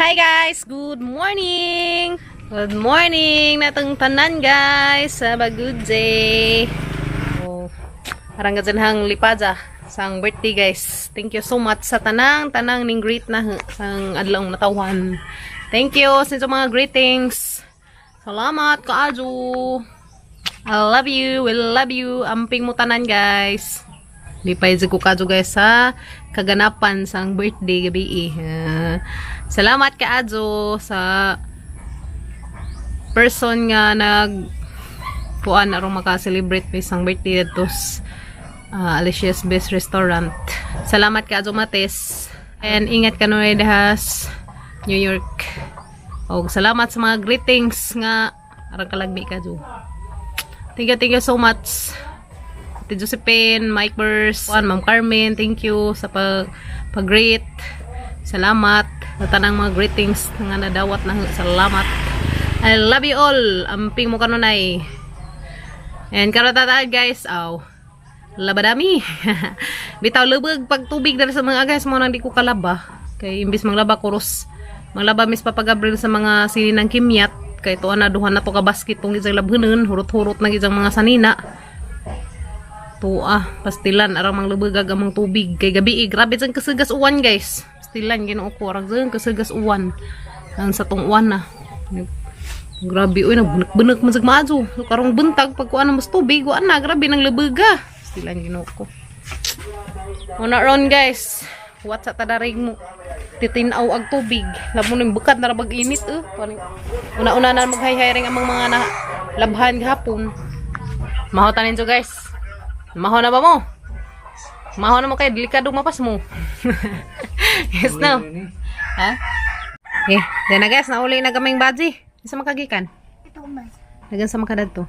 Hi guys, good morning. Good morning natong tanan guys. Have a good day. Oh, parang ganhang lipada sang birthday guys. Thank you so much sa tanang ning greet na sang adlaw natawan. Thank you sa mga greetings. Salamat kaadyo. I love you. We love you. Amping mo tanan guys. Lipay ko kadyo guys sa kaganapan sang birthday gabi salamat kaadyo sa person nga nag puan arong maka-celebrate may sang birthday dito Alicia's Best Restaurant. Salamat kaadyo mates and ingat ka noy dahas New York. Og salamat sa mga greetings nga arang kalagbi kadyo. Thank you so much Ate Josephine, Mike Burst, Ma'am Carmen, thank you sa pag-greet. Salamat sa tanang mga greetings nga nadawat na salamat. I love you all. Amping mo kanunay. And karatataad guys, labadami. Bitaw lubog pag tubig dahil sa mga guys mo nang di ko kalaba. Kay imbis manglaba kuros. Manglaba mis papagabril sa mga sili ng kimyat. Kay tuwa na duhan na to ka basket tong gizang labhunan, hurot-hurot na gizang mga sanina. Pastilan arang manglubagag amang tubig kay gabi grabe sang kasegas uwan guys. Pastilan Ginoo ko arang sang kasegas uwan ang sa tong uwan na grabe oy nagbunak-bunak man sagmaadyo so karong buntag pag kuan mas tubig wa na grabe nang lubaga. Pastilan Ginoo ko una ron guys what sa tadarig mo titinaw ag tubig labo ning bukat na ra bag init una-una na maghay-hiring amang mga labhan gahapon mahotanin so guys. Maho na ba mo? Maho na mo kay delikado mapas mo. Yes no. Ha? Then na guys, nauli na kaming badji. Isa makagikan. Ito ba? Dagan sa makadad to.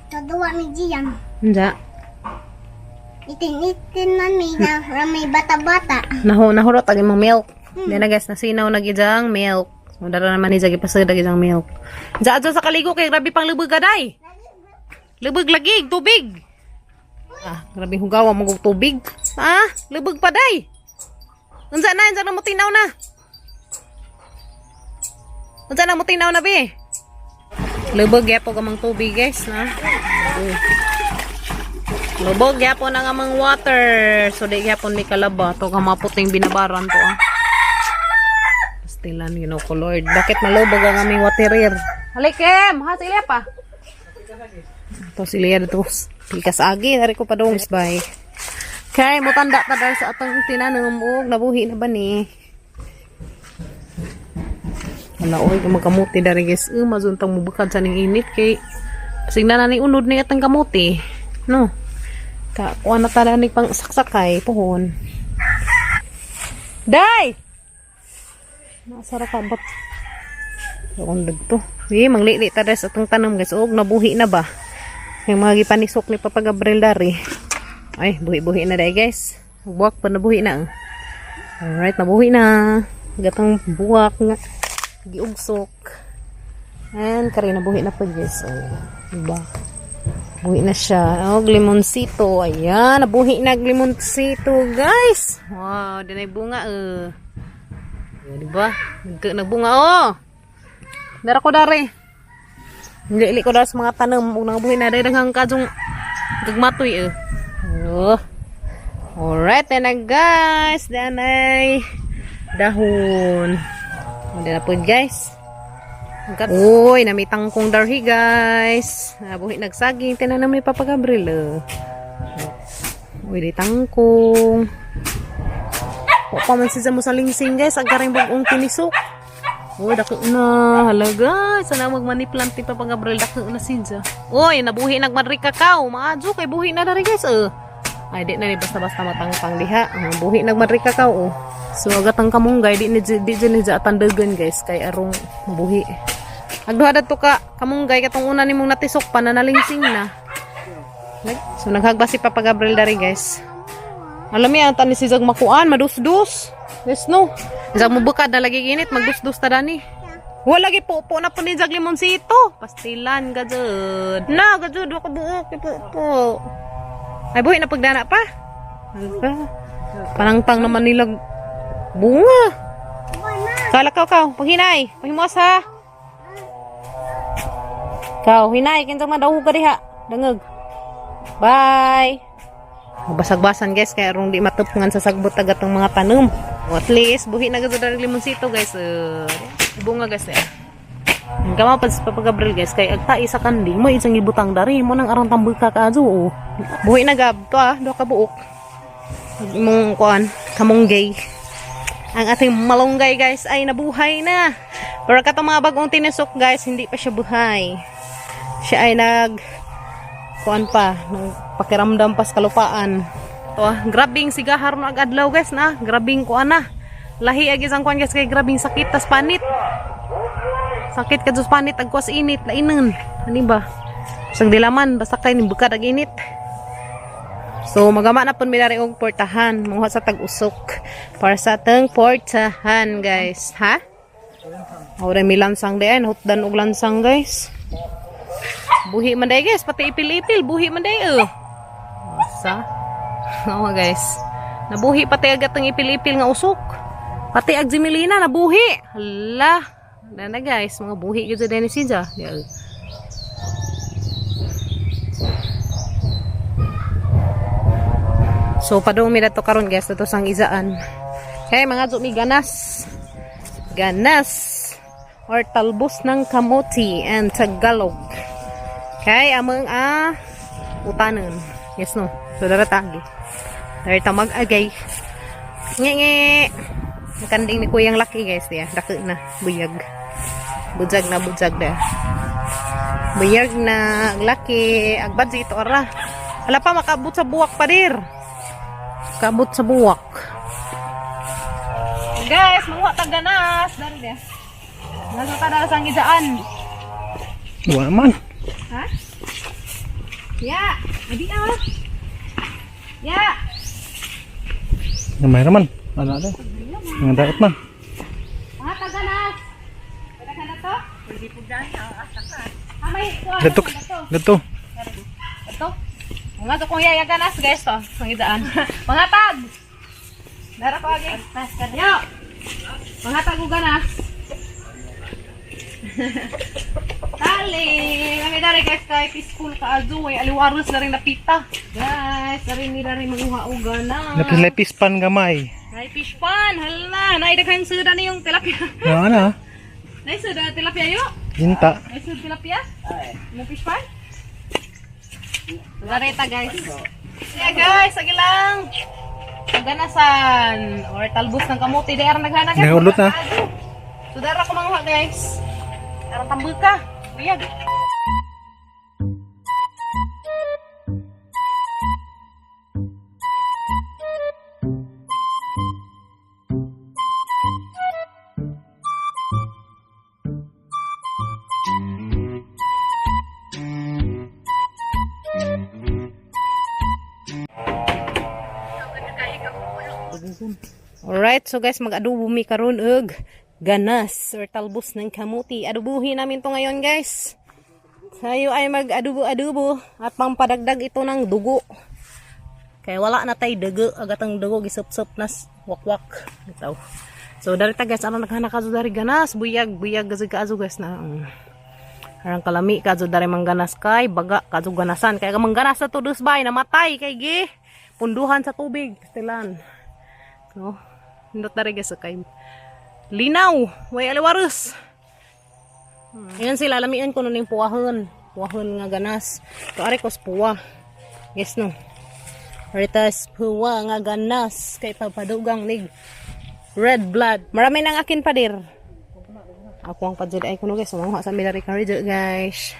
Tadua mi diyan. Unja. Itin-itin man mi na ramay bata-bata. Nahurot ag imong milk. Then na guys, nasinaw na gidang milk. So dara naman ni jagi pasada gidang milk. Dja sa kaligo kay grabe pang lubog gaday. Lubog lagi, tubig. Grabe hugawa mo tubig. Lubog pa day. Unsa na mo tinaw na. Unsa na mo tinaw na bi? Lubog yapo gamang tubig guys na. Lubog yapo na gamang water. So di yapon mi kalaba to ka maputing binabaran to Pastilan Ginoo ko Lord. Bakit malubog ang aming waterer? Halikem, ha sila pa. To sila dito. Pikas agi, dari ko pa dong isbay. Kaya mo tanda pa dahil sa atong tinanong mo, nabuhi na ba ni? Wala oy, magkamuti dari guys. Mazuntang mo bukad sa ning init kay signa na ni unod ni atang kamuti. No. Kuha na tala ni pang saksakay, pohon. Day! Nasara ka ba't? Unod to. Manglili ta dahil sa atong tanong guys. Nabuhi na ba? Yung mga gipanisok ni Papa Gabriel dari. Ay, buhi-buhi na dahil guys. Buwak pa nabuhi na. Alright, nabuhi na. Gatang buwak nga. Giugsok. And kari nabuhi na po guys. Diba? Buhi na siya. Limonsito. Ayan, nabuhi na limonsito guys. Wow, dinay bunga diba? Nagbunga Dara ko dari. Hindi ko dahil sa mga tanong kung nangabuhin na dahil hanggang kajong gagmatoy alright na guys dan ay dahon na po guys uy namitang kong darhi guys nabuhin nagsaging tinanam ni Papa Gabriel uy di tangkong o pa man siya mo sa lingsing guys agaring bagong tinisok. Dako na. Halaga. Sana magmaniplant ni Papa Gabriel. Dako na siya. Uy, nabuhi nagmadri kakao. Maadyo kay buhi na dari guys. Ay, di na ni basta-basta matangpang diha. Buhi nagmadri kakao. So, agatang kamunggay. Di ni atandagan guys. Kay arong mabuhi. Agduhadad to ka kamunggay. Katong una ni mong natisok pa na nalingsing na. So, naghagba si Papa Gabriel dari guys. Alam mo yan, tani si Zag makuan. Madus-dus. Yes, no. Isang mubukad na lagi ginit, magdus-dus tada ni. Wala lagi po na po ni Jag limonsito. Pastilan, gajud. Na, gajud, waka buok, po. Ay, buhay na pagdana pa. Panangtang naman nilang bunga. Kau. Panghinay. Pahimos ha. Kau, hinay. Kinsang madahu ka diha. Dangag. Bye. Basag-basan guys. Kaya rong di matupungan sa sagbot agad ng mga tanom. O at least, buhi na gano'n dari limonsito guys. Bunga guys Ang kama pa sa papagabril guys. Kaya agta isa kandi. Mo isang ibutang dari. Mo nang arang tambul ka kaadyo. Buhi na gab. To do ka buok. Mong kuan. Kamonggay. Ang ating malunggay guys ay nabuhay na. Pero katong mga bagong tinisok guys, hindi pa siya buhay. Siya ay kuan pa, pakiramdam pa sa kalupaan. Grabing sigahar no agadlaw guys na. Grabing kuan na. Lahi agi sang kuan guys kay grabing sakit tas panit. Sakit kadto sa panit agkuas init lainon. Ani ba? Sang dilaman basta kay ni bukad ag init. So, magama na po milari og portahan. Mga sa tag-usok. Para sa atang portahan, guys. Ha? Ora mi lansang dayan. Hutdan og lansang, guys. Buhi man day, guys. Pati ipil-ipil. Buhi man day, Sa? Oo, guys. Nabuhi pati agatang ipil-ipil nga usok. Pati ag Jimilina, nabuhi. Hala. Na guys. Mga buhi gito din ni Sija. So, padung mi dato karon guys, dato sang izaan. Kay mga zumi ganas. Ganas or talbos ng kamuti and Tagalog. Kay among utanon. Yes no. So daratagi. Dari ta mag-agay. Nge. Nakanding ni kuyang laki guys ya. Dako na buyag. Bujag na. Buyag na laki agbad ito ara. Ala pa makabot sa buwak pa dir. Kabot sa buwak. Guys, manguha tag ganas. Dari dia. Nasa kada sang idaan. Wala naman. Ha? Ya, adi Ya. Gamay naman. Ano ada? Ang daot man. Mga tag ganas. Kada kana to? Pwede po dyan. Amay, Dato. Ito. Mga to kung yaya ganas guys to. Pangidaan. Mga tag. Dara ko agi. Yo. Mga tag og ganas. Tali. Kami dari guys kay school ka azu ay aliwaros na rin napita. Guys, dari ni dari manguha og ganas. Napilepis pan gamay. Nay fish pan. Hala, nay daghang suda ni yung tilapia. Ano? Nay suda tilapia yo. Jinta. Nay suda tilapia. Mo fish pan. Lareta guys. Yeah guys, sige lang. Ganasan or talbos ng kamuti di arang naghanap. Nahulot na. Sudara ko manguha guys. Arang tambul ka. Buyag. Alright, so guys, mag-adobo mi karon og ganas or talbos ng kamuti. Adobuhin namin to ngayon, guys. Tayo ay mag-adobo-adobo at pampadagdag ito ng dugo. Kaya wala na tay dugo, agatang dugo gisup-sup nas wakwak. Ito. So dari ta guys, ano naghanak ka dari ganas, buyag gazig ka guys na. Arang kalami ka dari mangganas kay baga ka ganasan. Kaya mangganas na to dusbay namatay kay gi punduhan sa tubig, stilan. So, hindot na rin guys, okay. Linaw, way aliwaros. Yan sila, lamian ko nun yung puwahon nga ganas. Ito arikos puwa. Yes no. Aritas puwa nga ganas. Kay papadugang nig red blood. Marami nang akin pa dir. Ako ang padjud ay kuno guys. Sumamuha sa milari ka rin guys.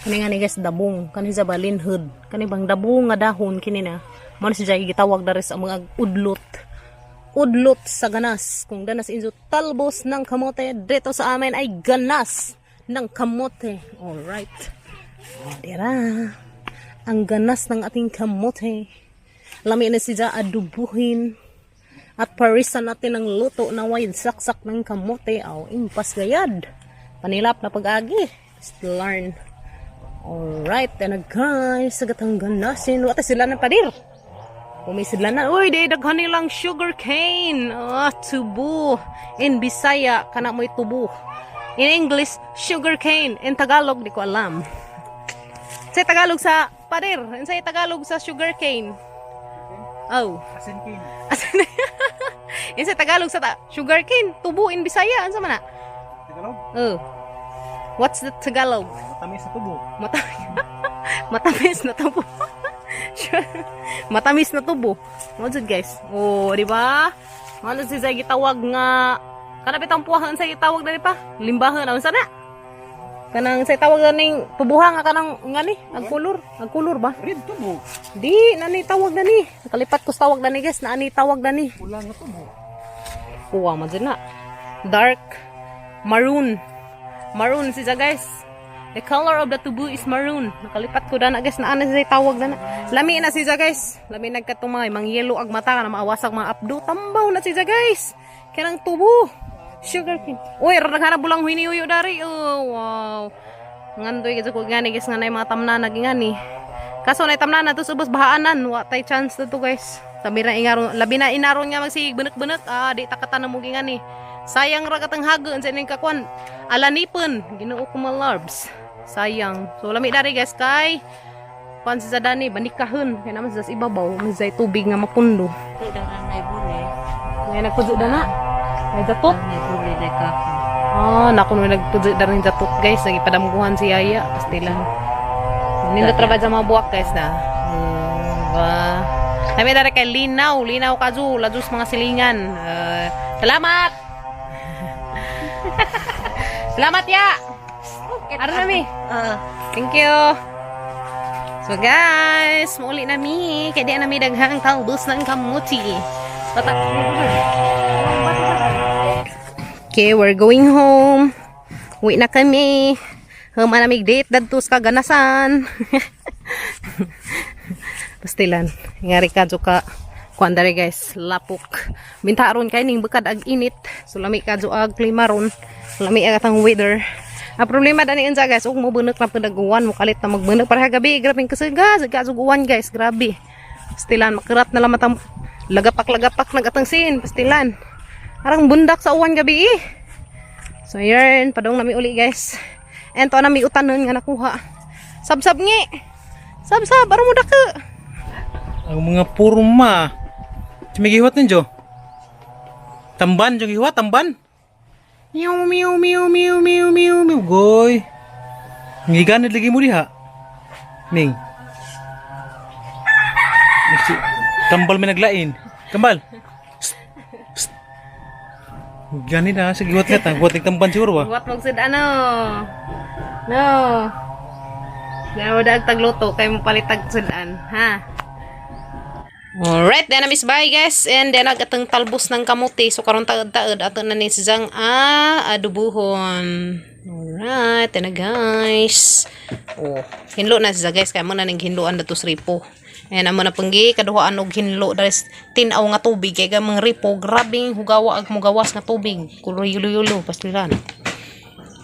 Kani nga ni guys dabong. Kani sa balinhod. Kani bang dabong nga dahon kini na. Mano siya gitawag dari sa mga udlot. Udlot sa ganas. Kung ganas inso talbos ng kamote. Dito sa amin ay ganas ng kamote. Alright. Dira. Ang ganas ng ating kamote. Lami na siya adubuhin. At parisan natin ang luto na wide saksak ng kamote. Aw, impas gayad. Panilap na pag-agi. Still learn. Alright, na guys, sagatang ganasin. Wata sila ng padir. Umisidlanan. Uy, di daghan nilang sugar cane. Tubo. In Bisaya, kana mo'y tubo. In English, sugar cane. In Tagalog, di ko alam. Sa Tagalog sa pader. Sa Tagalog sa sugar cane. Oh. Asin kin. In sa Tagalog sa sugar cane. Tubo in Bisaya. Ano sa mana? Tagalog? Oh. What's the Tagalog? Matamis sa tubo. Matamis na tubo. Matamis na tubo. Ano dyan guys? Oh, di ba? Ano siya gitawag nga kanapit ang puwahan sa gitawag na pa? Limbahan. Ano sana? Kanang sa tawag na ning tubuha nga kanang nga ni? Agkulor. Agkulor ba? Red tubo. Di, nani tawag na ni. Nakalipat ko sa tawag na ni guys. Nani tawag na ni. Pula nga tubo. Puwa man dyan na. Dark. Maroon. Maroon siya guys. The color of the tubo is maroon. Nakalipat ko na guys. Naan na siya tawag na. Lami na siya guys. Lami nagkatumay. Mang yellow ag mata na maawasak mga abdo. Tambaw na siya guys. Kanang tubo. Sugar cane. Uy, raghanap bulang hiniuyo dari. Oh, wow. Ngandoy kasi ko gani guys nga na mga tamna naging Kaso na tamna na to subos bahaanan. Wa tay chance to guys. Sabi na ingaron, labi na inaron nga magsig benek-benek. Di takatan na mo gingani. Sayang ra katang hagon sa ining kakwan. Alanipon, Ginoo ko mga larbs. Sayang. So lami dari guys kay pan sa dani banikahon kay naman sa ibabaw may tubig nga mapundo. Daran na ibuli. Ngay nagpudzo na. May datot. Na ibuli na ka. Naku nung nagpudzo na rin datot guys. Nagipadamguhan si Yaya. Pastilan. Ninda trabad sa mga buwak guys na. Kami dari kay Linaw. Linaw kazu. Lajus mga silingan. Salamat! Salamat ya! Aron nami. Thank you. So guys, mauli nami. Kaya di nami daghang talbos ng kamuti. Okay, we're going home. Uwi na kami. Hama namig date dadto sa kaganasan. Pastilan. Ngari ka ka. Kuandari guys, lapok. Bintaron kay ning bekad ag init. Sulami ka ag klimaron. Sulami ag atang weather. Ang problema dani unsa guys, ug mo benek na padaguan mo kalit na magbenek para gabi, grabe kasega, sega uwan guys, grabe. Pastilan makerat na lang matang lagapak-lagapak nagatangsin, pastilan. Arang bundak sa uwan gabi eh. So yun, padong nami uli guys. And to nami utanon nga nakuha. Sab-sab ngi. Sab-sab aron mo daka. Ang mga purma. Sumigiwat ninyo. Tamban, yung hiwat, tamban. Meow, meow, meow, meow, meow, meow, meow. Goy. Ngiganit lagi mo diha. Ning. Tambal may naglain. Kambal. Psst. Ganit na, sige giwat nga. Giwat ng tamban siguro ba? Buat magsud ano. No. Dahil wala tagluto kay mo palitag sudan, ha? Alright, then na miss bye guys. And then agatang talbos ng kamuti. So karon taod-taod ato na ni siyang adubuhon. Alright, then na guys. Oh, hinlo na siya guys. Kaya mo na ning hinloan dato sa ripo. And amo na panggi kaduhaan og hinlo dahil tinaw nga tubig kay gamang ripo grabing hugawa ag mugawas nga tubig. Kulo yulo-yulo pastilan.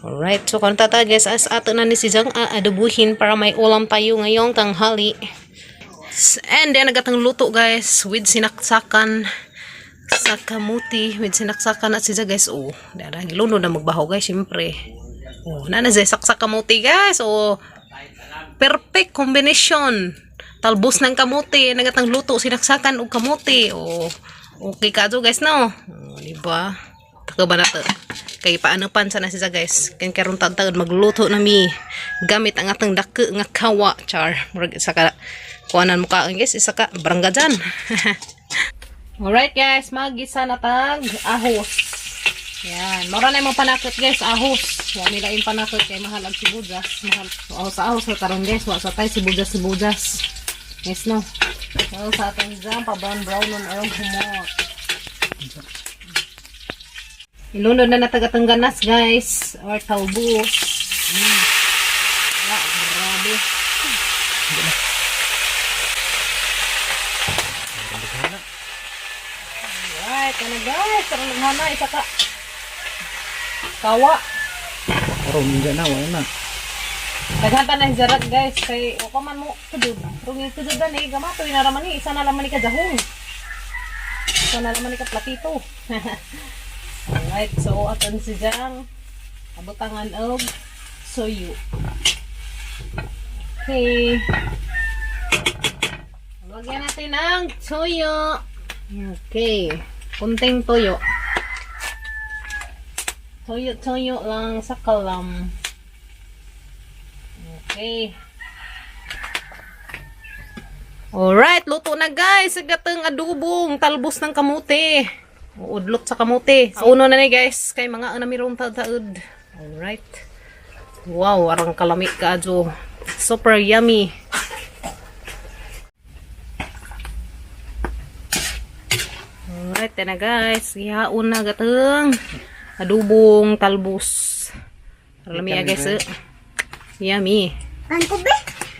Alright, so karon tata guys as ato na ni siyang adubuhin para may ulam tayo ngayong tanghali. And then nagatang luto guys with sinaksakan sa kamuti with sinaksakan at siya guys. Oh, dara giluno na magbaho guys syempre. Oh, na siya saksak kamuti guys. Oh, perfect combination. Talbos ng kamuti, nagatang luto sinaksakan og kamuti. Oh, okay kaso guys no. Oh, di ba? Takaba na to. Kay paano pan sana siya guys. Kan karon tagtagod magluto nami gamit ang atang dake nga kawa char. Murag sa kuanan mo ka guys, isa ka barangga dyan. Alright guys, magisa na tag ahos. Yan, mara na yung panakot guys, ahos. Huwag nila yung panakot kay mahal ang sibuyas. Mahal. So, sa ahos na karon guys, wala sa tayo sibuyas. Yes no. So sa ating dyan, pa brown nun arong humot. Ilunod na natagatang ganas guys, or talbos. Grabe. Alright, ano guys, sarang naghana, isa ka kawa. Karon, hindi na, wala na. Naghanta na jarak guys kay o pa man mo tudod. Rungin tudod na ni gamato ina raman ni isa na laman ni ka jahong. Isa na laman ni ka platito. Alright, so aton si Jang abutangan og soyu. Okay. Lagyan natin ng toyo. Okay. Kunting toyo. Toyo lang sa kalam. Okay. Alright, luto na guys. Agatang adubong talbos ng kamote. Uudlot sa kamote. Sa uno na ni guys. Kay mga namirong taud. Alright. Wow, arang kalami ka adyo. Super yummy. Alright, na guys. Ihaon na gatang adubong talbos. Kalami ya guys. Yummy. Ang kubi.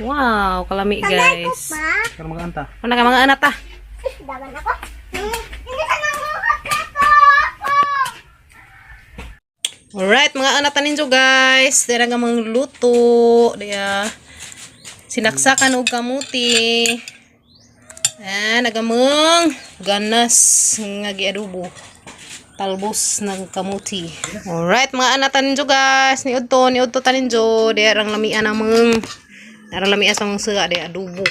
Wow, kalami guys. Pa. Kaya mag-anta. Ano ka mga anak ta? Daman ako. Hindi ka nang ako. Alright, mga anak ta ninyo guys. Dira nga mga luto. Dira sinaksakan og kamuti. Nagamang ganas nga giadobo. Talbos ng kamuti. Alright, mga anak ta ninyo guys. Niudto ta ninyo. Dira ang lamian namang lamian sa mga suga dira adobo.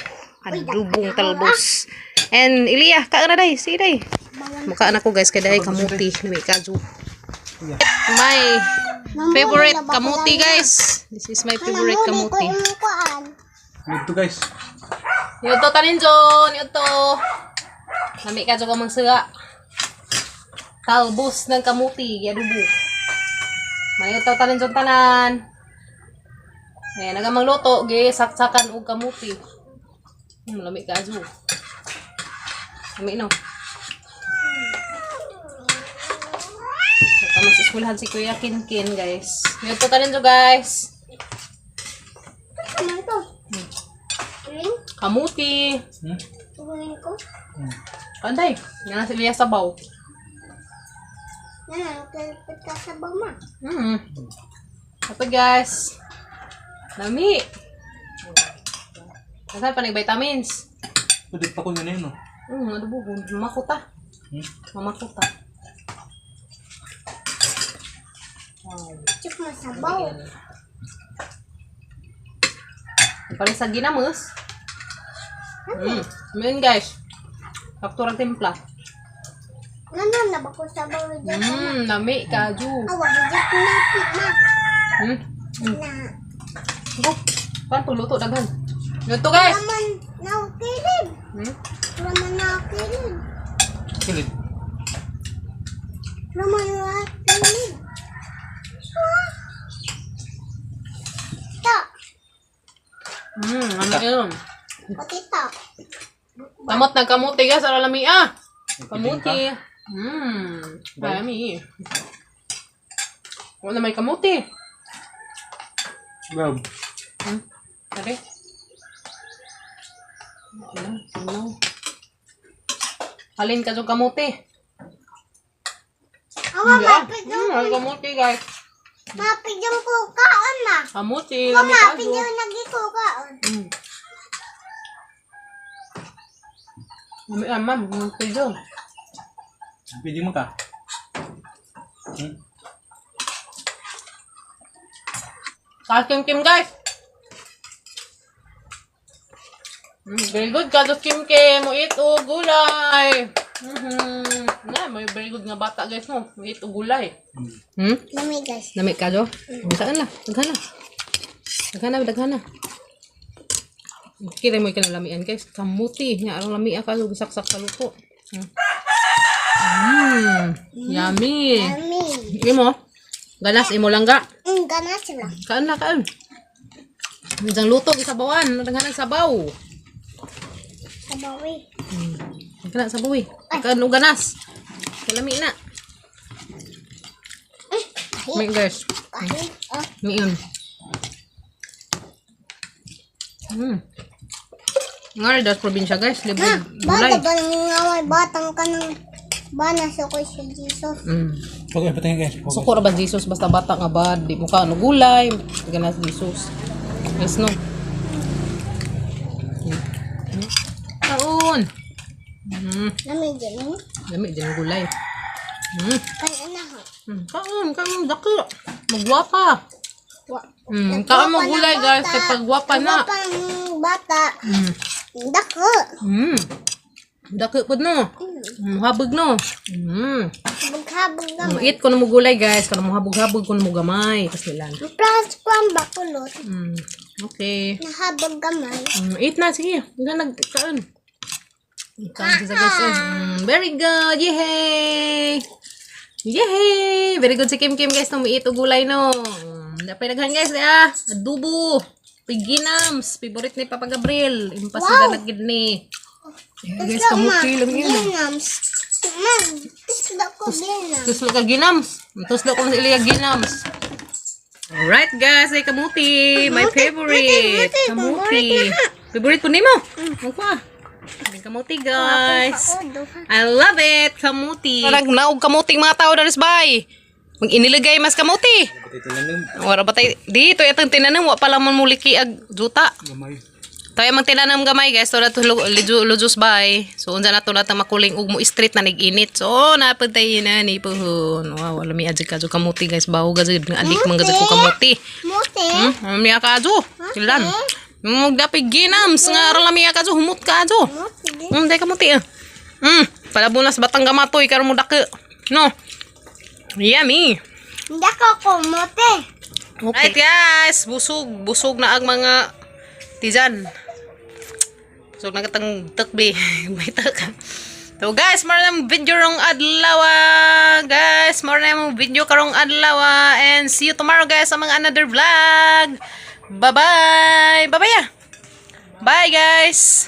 Adobong talbos. And Ilya, kaan na day, si day. Mukha anak ko guys kay day kamuti, nami kaju. My favorite kamuti guys. This is my favorite kamuti. Ito guys. Niudto tanin jo, niudto. Nami kaju ka mang suga. Talbos ng kamuti, adobo. Mayudto tanin jo tanan. Ayan, nagamang luto, saksakan og kamuti. Lami kaju. Lami no. Tama sa eskwelahan si Kuya Kinkin, guys. Niudto tanin jo guys. Ano ito? Ring? Kamuti. Tugunin ko. Kanday, nga si Lia sabaw. Yan, kalipit ka sa bama. Ito guys. Lami. Nasaan pa nag-vitamins? Pwede pa ko yun no? Adobo. Mamakuta. Mamakuta. Wow. Chuk masabaw. Paling sa ginamos. Ayan guys. Kapturang timpla. Nanon na ba ko sabaw dyan? Lami, kaju. Awag dyan pinapit na. Na. Go. Pan puluto daghan. Luto guys. Raman na kilid. Raman na kilid. Kilit. Raman na kilid. Tak. Ano yun? Pati tak. Tamot na kamuti guys. Ara lami Kamuti. Lami. Wala may kamuti. Grab. Tari. Ano? Halin ka yung kamuti. Awa, mapit yung Kamuti guys. kukaan na. Kamuti. Lami ka Mapit yung nagikukaan. Lami ma'am. Kamuti dyan. Pwede mo ka. Kim guys. Very good ka Kim Kim. Mo eat o gulay. May very good nga bata guys mo. Mo eat o gulay. Lami guys. Lami ka jo? Saan na? Daghan na. Kira mo ikan lamian guys. Kamuti. Nga arang lami ka. Bisaksak sa luto. Yummy. Lami. Imo. Ganas imo lang ga. Ganas sila. Kaan. Diyan luto gisabawan, daghan sabaw. Sabawi. Kana sabaw eh. Kaan og ganas. Kalami na. Mi guys. Kahit. Mi yun. Nga das probinsya guys, libre Bata gulay. ba nangingaway batang ka ng banas ako si Jesus. Okay, patingin guys. Sukura ba Jesus basta bata nga ba, di mo ka ano gulay, ganas Jesus. Yes, no. Kaon. Lamig din. Dami dyan gulay. Kaya na ho. Kaon, dako. Magwapa. Kaon mo gulay guys, kay pagwapa na. Pang bata. Dako. Dako po no. Habog no. Habag-habag gamay. Eat ko na mo gulay guys, kung mo habog-habog ko na mo gamay. Kasi lang. Plus pang bakulot. Okay. Nahabag gamay. Eat na, sige. Hanggang nagkaan. Kain sa guys. Very good. Yay! Yay! Very good si Kim Kim guys. Nung eat o gulay no. Dapat naghan guys. Adobo. Piginams. Favorite ni Papa Gabriel. Impasida na gid ni. Guys, kamuti lang yun. Ginams. Ma'am, tisda ko ginams. Tuslo ka ginams. Tuslo ko sa iliya ginams. Alright guys, ay kamuti. My favorite. Kamuti. Favorite po ni mo? Ako kamuti guys. I love it. Kamuti. Parang naog kamuting mga tao daris bay. Mag-inilagay mas kamuti. Wala ba tayo? Dito itong tinanong. Wa pala man muliki ag juta. Tayo mang tinanong gamay guys. So na to lujus bay. So unsa na to na makuling ug mo street na nag-init. So napad tayo na ni puhon. Wow, wala mi adjud ka kamuti guys. Bawo gazid ng adik man gazid ko kamuti. Mote. Miya ka adjo. Kilan. Magdapi ginams nga ralamiya ka adjo. Humot ka adjo. Dai kamuti. Palabunas batang gamatoy karon mo dake. No. Yummy. Dako ko mote. Okay. Right guys, busog na ang mga tijan. Busog na katang tukbi. May taka. So guys, more na video rong adlaw. Guys, more na video karong adlaw. And see you tomorrow guys sa mga another vlog. Bye-bye. Bye-bye. Bye guys.